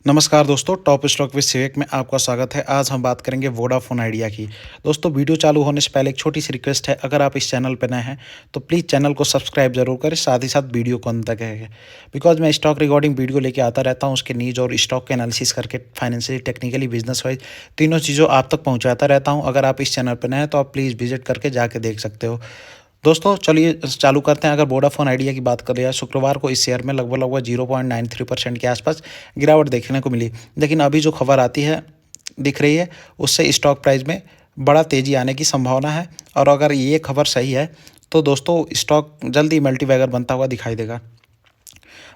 नमस्कार दोस्तों, top stock with सिवेक में आपका स्वागत है। आज हम बात करेंगे वोडाफोन आइडिया की। दोस्तों, वीडियो चालू होने से पहले एक छोटी सी रिक्वेस्ट है, अगर आप इस चैनल पर नए हैं तो प्लीज़ चैनल को सब्सक्राइब जरूर करें, साथ ही साथ वीडियो को अंत तक है बिकॉज मैं स्टॉक रिगार्डिंग वीडियो लेके आता रहता हूँ, उसके न्यूज़ और स्टॉक के एनालिसिस करके फाइनेंशियली, टेक्निकली, बिजनेस वाइज तीनों चीज़ों आप तक पहुँचाता रहता हूँ। अगर आप इस चैनल पर नए हैं तो आप प्लीज़ विजिट करके जाके देख सकते हो। दोस्तों चलिए चालू करते हैं। अगर वोडाफोन आइडिया की बात करें, शुक्रवार को इस शेयर में लगभग 0.93% के आसपास गिरावट देखने को मिली, लेकिन अभी जो खबर आती है दिख रही है उससे स्टॉक प्राइस में बड़ा तेज़ी आने की संभावना है। और अगर ये खबर सही है तो दोस्तों स्टॉक जल्दी मल्टीबैगर बनता हुआ दिखाई देगा।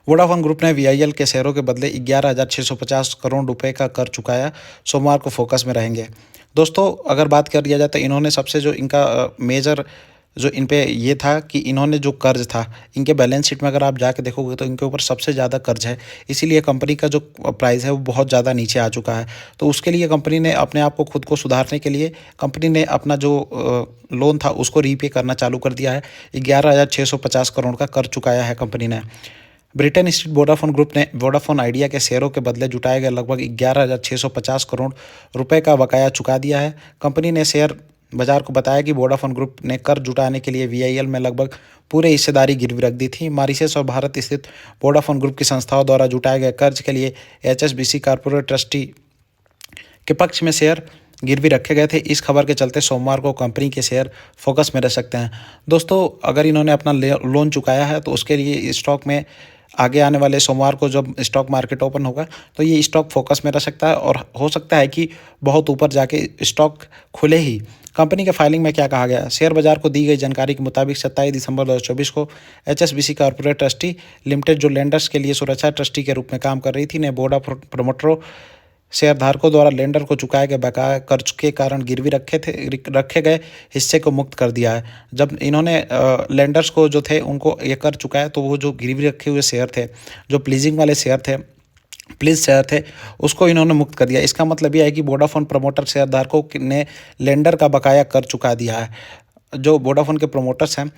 वोडाफोन ग्रुप ने वीआईएल के शेयरों के बदले 11,650 करोड़ रुपए का कर चुकाया, सोमवार को फोकस में रहेंगे। दोस्तों अगर बात कर लिया जाए तो इन्होंने सबसे जो इनका मेजर जो इन पे ये था कि इन्होंने जो कर्ज था, इनके बैलेंस शीट में अगर आप जाके देखोगे तो इनके ऊपर सबसे ज़्यादा कर्ज है, इसीलिए कंपनी का जो प्राइस है वो बहुत ज़्यादा नीचे आ चुका है। तो उसके लिए कंपनी ने अपने आप को खुद को सुधारने के लिए कंपनी ने अपना जो लोन था उसको रीपे करना चालू कर दिया है। 11,650 करोड़ का कर चुकाया है कंपनी ने। ब्रिटेन स्टेट वोडाफोन ग्रुप ने वोडाफोन आइडिया के शेयरों के बदले जुटाए गए लगभग 11,650 करोड़ रुपए का बकाया चुका दिया है। कंपनी ने शेयर बाजार को बताया कि वोडाफोन ग्रुप ने कर जुटाने के लिए वीआईएल में लगभग पूरे हिस्सेदारी गिरवी रख दी थी। मॉरिशस और भारत स्थित वोडाफोन ग्रुप की संस्थाओं द्वारा जुटाए गए कर्ज के लिए एचएसबीसी कॉर्पोरेट ट्रस्टी के पक्ष में शेयर गिरवी रखे गए थे। इस खबर के चलते सोमवार को कंपनी के शेयर फोकस में रह सकते हैं। दोस्तों अगर इन्होंने अपना लोन चुकाया है तो उसके लिए स्टॉक में आगे आने वाले सोमवार को जब स्टॉक मार्केट ओपन होगा तो ये स्टॉक फोकस में रह सकता है और हो सकता है कि बहुत ऊपर जाके स्टॉक खुले ही। कंपनी के फाइलिंग में क्या कहा गया? शेयर बाजार को दी गई जानकारी के मुताबिक 27 दिसंबर 2024 को एचएसबीसी कॉर्पोरेट ट्रस्टी लिमिटेड, जो लेंडर्स के लिए सुरक्षा ट्रस्टी के रूप में काम कर रही थी, ने बोर्ड ऑफ प्रमोटरों शेयरधारकों द्वारा लेंडर को चुकाए गए बकाया कर्ज के कारण गिरवी रखे गए हिस्से को मुक्त कर दिया है। जब इन्होंने लेंडर्स को जो थे उनको ये कर चुकाया तो वो जो गिरवी रखे हुए शेयर थे, जो प्लीजिंग वाले शेयर थे, प्लीज शेयर थे, उसको इन्होंने मुक्त कर दिया। इसका मतलब यह है कि वोडाफोन प्रमोटर शेयरधारकों ने लेंडर का बकाया कर चुका दिया है। जो वोडाफोन के प्रमोटर्स हैं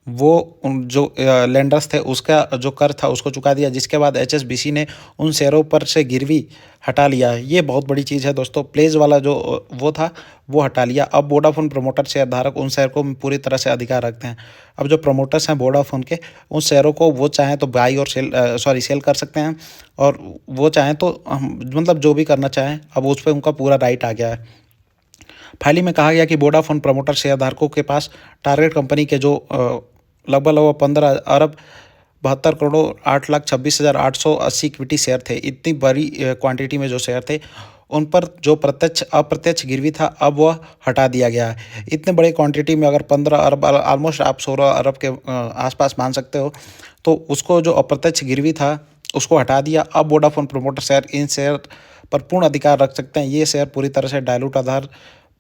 वो जो लेंडर्स थे उसका जो कर था उसको चुका दिया, जिसके बाद एचएसबीसी ने उन शेयरों पर से गिरवी हटा लिया है। ये बहुत बड़ी चीज़ है दोस्तों। प्लेज वाला जो वो था वो हटा लिया। अब वोडाफोन प्रमोटर शेयरधारक उन शेयर को पूरी तरह से अधिकार रखते हैं। अब जो प्रमोटर्स हैं वोडाफोन के, उन शेयरों को वो चाहें तो बाई और सेल कर सकते हैं, और वो चाहें तो मतलब जो भी करना चाहें अब उस पर उनका पूरा राइट आ गया है। फाइलिंग में कहा गया कि वोडाफोन प्रमोटर शेयरधारकों के पास टारगेट कंपनी के जो लगभग 15 अरब 72 करोड़ 8,26,880 इक्विटी शेयर थे। इतनी बड़ी क्वांटिटी में जो शेयर थे उन पर जो प्रत्यक्ष अप्रत्यक्ष गिरवी था अब वह हटा दिया गया है। इतने बड़े क्वांटिटी में अगर 15 अरब, ऑलमोस्ट आप 16 अरब के आसपास मान सकते हो, तो उसको जो अप्रत्यक्ष गिरवी था उसको हटा दिया। अब Vodafone promoter share in share पर पूर्ण अधिकार रख सकते हैं। ये शेयर पूरी तरह से डायलूट आधार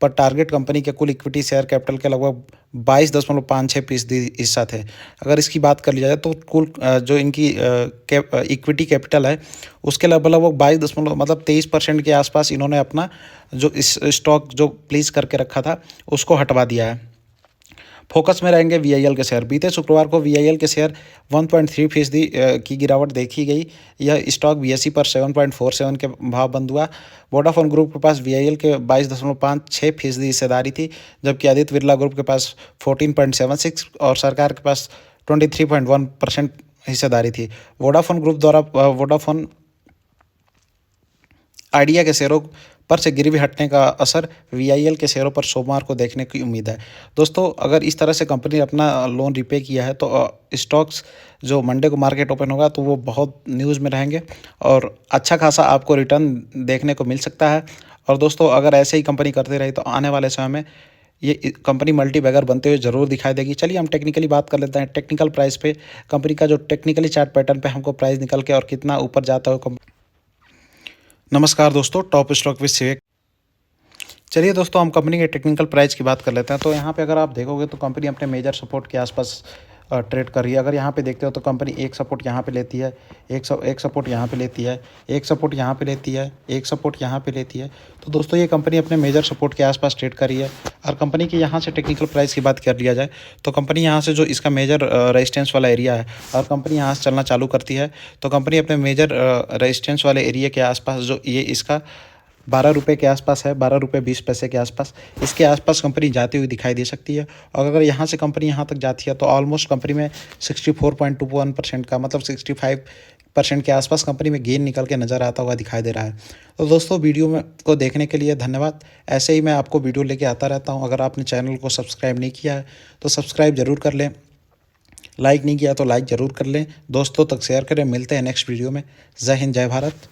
पर टारगेट कंपनी के कुल इक्विटी शेयर कैपिटल के लगभग 22.56% हिस्सा थे। अगर इसकी बात कर लिया जाए तो कुल जो इनकी इक्विटी कैपिटल है उसके लगभग 22 मतलब 23% के आसपास इन्होंने अपना जो इस स्टॉक जो प्लीज करके रखा था उसको हटवा दिया है। फोकस में रहेंगे वीआईएल के शेयर। बीते शुक्रवार को वीआईएल के शेयर 1.3% की गिरावट देखी गई। यह स्टॉक बीएसई पर 7.47 के भाव बंद हुआ। वोडाफोन ग्रुप के पास वीआईएल के 22.56% हिस्सेदारी थी, जबकि आदित्य बिरला ग्रुप के पास 14.76 और सरकार के पास 23.1% हिस्सेदारी थी। वोडाफोन ग्रुप द्वारा वोडाफोन आइडिया के शेयरों पर से गिरवी हटने का असर वीआईएल के शेयरों पर सोमवार को देखने की उम्मीद है। दोस्तों अगर इस तरह से कंपनी ने अपना लोन रिपे किया है तो स्टॉक्स जो मंडे को मार्केट ओपन होगा तो वो बहुत न्यूज़ में रहेंगे और अच्छा खासा आपको रिटर्न देखने को मिल सकता है। और दोस्तों अगर ऐसे ही कंपनी करते रही तो आने वाले समय में ये कंपनी मल्टी बैगर बनते हुए ज़रूर दिखाई देगी। चलिए हम टेक्निकली बात कर लेते हैं। टेक्निकल प्राइस पे कंपनी का जो टेक्निकली चार्ट पैटर्न पे हमको प्राइस निकल के और कितना ऊपर जाता है। नमस्कार दोस्तों, टॉप स्टॉक विद सिवेक। चलिए दोस्तों हम कंपनी के टेक्निकल प्राइस की बात कर लेते हैं। तो यहाँ पे अगर आप देखोगे तो कंपनी अपने मेजर सपोर्ट के आसपास ट्रेड कर रही है। अगर यहाँ पे देखते हो तो कंपनी एक सपोर्ट यहाँ पे लेती है, एक सपोर्ट यहाँ पे लेती है, एक सपोर्ट यहाँ पे लेती है, एक सपोर्ट यहाँ पे लेती है। तो दोस्तों ये कंपनी अपने मेजर सपोर्ट के आसपास ट्रेड कर रही है। और कंपनी की यहाँ से टेक्निकल प्राइस की बात कर लिया जाए तो कंपनी यहाँ से जो इसका मेजर रेजिस्टेंस वाला एरिया है और कंपनी यहाँ से चलना चालू करती है तो कंपनी अपने मेजर रेजिस्टेंस वाले एरिया के आसपास जो ये इसका 12 रुपये के आसपास है, 12 रुपये 20 पैसे के आसपास, इसके आसपास कंपनी जाती हुई दिखाई दे सकती है। और अगर यहाँ से कंपनी यहाँ तक जाती है तो ऑलमोस्ट कंपनी में 64.21% का मतलब 65% के आसपास कंपनी में गेन निकल के नज़र आता हुआ दिखाई दे रहा है। तो दोस्तों वीडियो में को देखने के लिए धन्यवाद। ऐसे ही मैं आपको वीडियो लेके आता रहता हूँ। अगर आपने चैनल को सब्सक्राइब नहीं किया है तो सब्सक्राइब ज़रूर कर लें, लाइक नहीं किया तो लाइक ज़रूर कर लें, दोस्तों तक शेयर करें। मिलते हैं नेक्स्ट वीडियो में। जय हिंद, जय भारत।